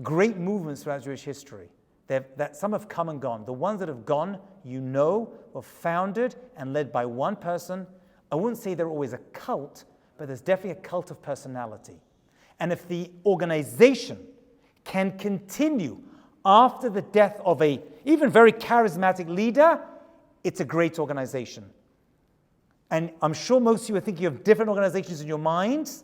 great movements throughout Jewish history. That some have come and gone. The ones that have gone, were founded and led by one person. I wouldn't say they're always a cult, but there's definitely a cult of personality. And if the organization can continue after the death of a even very charismatic leader, it's a great organization. And I'm sure most of you are thinking of different organizations in your minds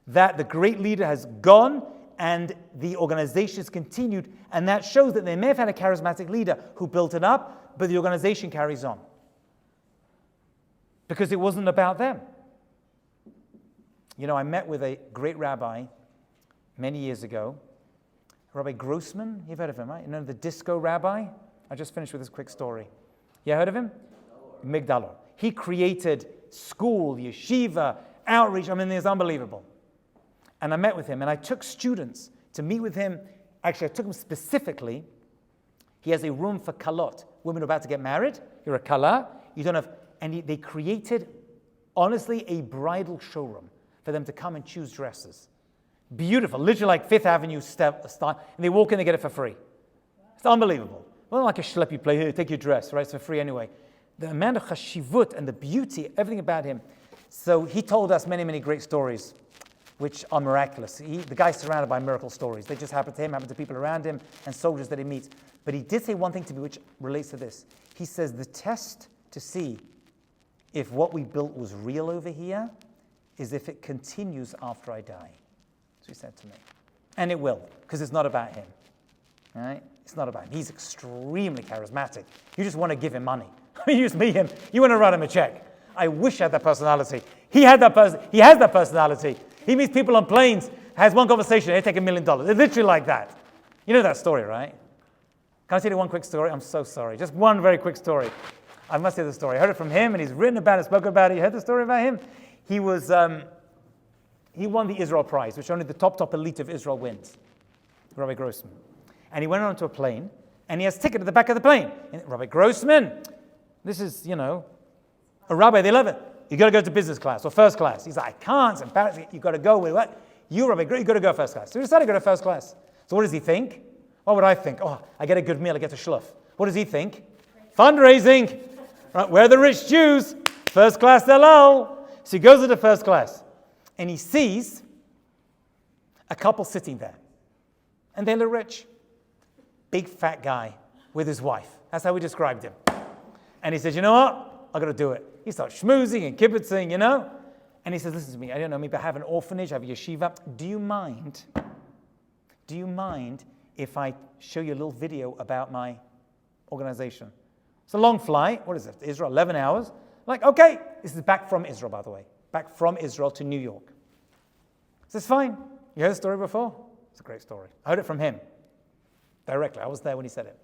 that the great leader has gone and the organization has continued, and that shows that they may have had a charismatic leader who built it up, but the organization carries on. Because it wasn't about them. I met with a great rabbi many years ago, Rabbi Grossman. You've heard of him, right? The disco rabbi? I just finished with this quick story. You heard of him? Migdalo. He created school, yeshiva, outreach. It's unbelievable. And I met with him, and I took students to meet with him. Actually, I took him specifically. He has a room for kalot, women who are about to get married. You're a kala. You don't have, they created, honestly, a bridal showroom for them to come and choose dresses. Beautiful, literally like Fifth Avenue style. And they walk in, they get it for free. It's unbelievable. Well, like a schlep you play, here, take your dress, right? It's for free anyway. The amount of chashivut and the beauty, everything about him. So he told us many, many great stories, which are miraculous. The guy's surrounded by miracle stories. They just happen to him, happen to people around him, and soldiers that he meets. But he did say one thing to me which relates to this. He says, the test to see if what we built was real over here is if it continues after I die. That's what he said to me. And it will, because it's not about him. All right? It's not about him. He's extremely charismatic. You just want to give him money. You just meet him. You want to write him a check. I wish I had that personality. He has that personality. He meets people on planes, has one conversation, they take $1 million. It's literally like that. You know that story, right? Can I tell you one quick story? I'm so sorry. Just one very quick story. I must hear the story. I heard it from him, and he's written about it, spoken about it. You heard the story about him? He won the Israel Prize, which only the top elite of Israel wins. Rabbi Grossman. And he went onto a plane, and he has a ticket at the back of the plane. And Rabbi Grossman, this is, a rabbi, they love it. You got to go to business class or first class. He's like, I can't. It's embarrassing. You got to go with what? You, Rabbi, you got to go first class. So he decided to go to first class. So what does he think? What would I think? Oh, I get a good meal. I get a schluff. What does he think? Fundraising. Right? We're the rich Jews. First class halal. So he goes to the first class, and he sees a couple sitting there, and they look rich. Big fat guy with his wife. That's how we described him. And he says, you know what? I got to do it. He starts schmoozing and kibitzing, And he says, listen to me, I don't know, maybe I have an orphanage, I have a yeshiva. Do you mind if I show you a little video about my organization? It's a long flight. What is it? Israel, 11 hours. Like, okay. This is back from Israel, by the way. Back from Israel to New York. This is fine. You heard the story before? It's a great story. I heard it from him. Directly. I was there when he said it.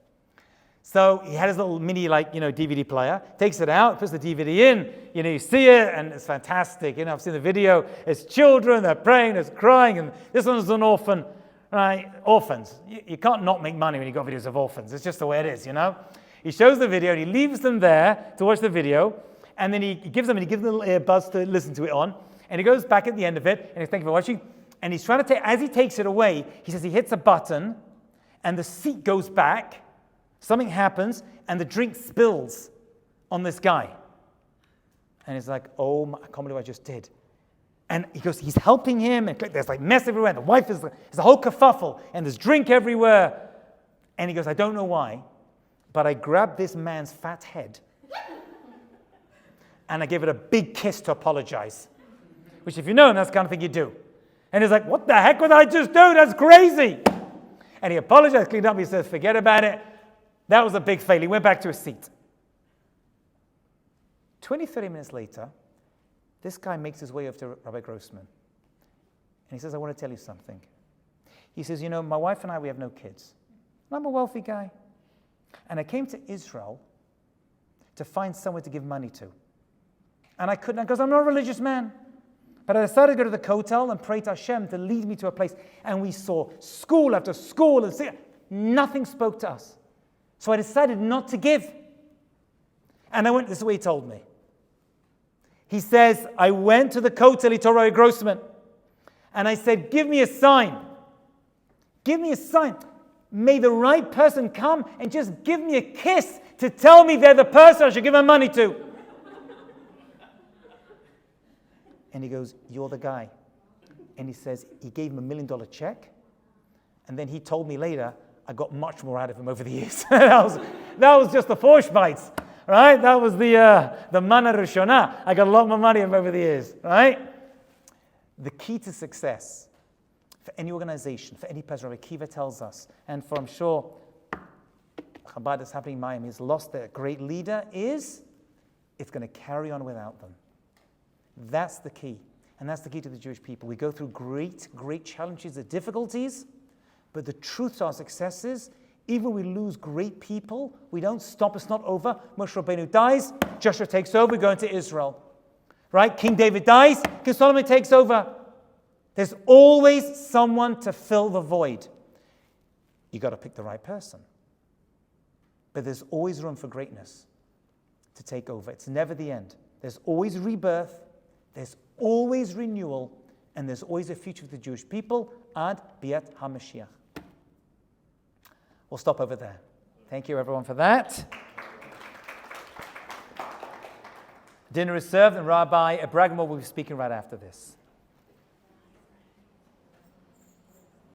So he had his little mini, DVD player, takes it out, puts the DVD in, you see it, and it's fantastic. I've seen the video. It's children, they're praying, there's crying, and this one's an orphan, right? Orphans. You can't not make money when you've got videos of orphans. It's just the way it is, He shows the video, and he leaves them there to watch the video, and then he gives them little earbuds to listen to it on, and he goes back at the end of it, and he's thank you for watching, and he's trying to as he takes it away, he says he hits a button, and the seat goes back. Something happens, and the drink spills on this guy. And he's like, oh, I can't believe what I just did. And he goes, he's helping him, and there's mess everywhere, and the wife there's a whole kerfuffle, and there's drink everywhere. And he goes, I don't know why, but I grabbed this man's fat head, and I gave it a big kiss to apologize. Which, if you know him, that's the kind of thing you do. And he's like, what the heck would I just do? That's crazy. And he apologized, cleaned up, he says, forget about it. That was a big fail. He went back to his seat. 20, 30 minutes later, this guy makes his way over to Rabbi Grossman. And he says, I want to tell you something. He says, my wife and I, we have no kids. And I'm a wealthy guy. And I came to Israel to find somewhere to give money to. And I couldn't, because I'm not a religious man. But I decided to go to the Kotel and pray to Hashem to lead me to a place. And we saw school after school. And nothing spoke to us. So I decided not to give. And I went, this is what he told me. He says, I went to the Kotel, he told Rabbi Grossman, and I said, give me a sign. Give me a sign. May the right person come and just give me a kiss to tell me they're the person I should give my money to. And he goes, you're the guy. And he says, he gave him $1 million check. And then he told me later, I got much more out of him over the years. that was just the Forschbites, right? That was the Mana Rishona. I got a lot more money out of him over the years, right? The key to success for any organization, for any person, Rabbi Kiva tells us, and for, I'm sure, Chabad that's happening in Miami has lost their great leader, is it's going to carry on without them. That's the key. And that's the key to the Jewish people. We go through great, great challenges and difficulties, but the truth to our success is, even when we lose great people, we don't stop. It's not over. Moshe Rabbeinu dies, Joshua takes over, we go into Israel. Right? King David dies, King Solomon takes over. There's always someone to fill the void. You got to pick the right person. But there's always room for greatness to take over. It's never the end. There's always rebirth. There's always renewal, and there's always a future for the Jewish people, ad biat HaMashiach. We'll stop over there. Thank you, everyone, for that. Dinner is served, and Rabbi Bragmore will be speaking right after this.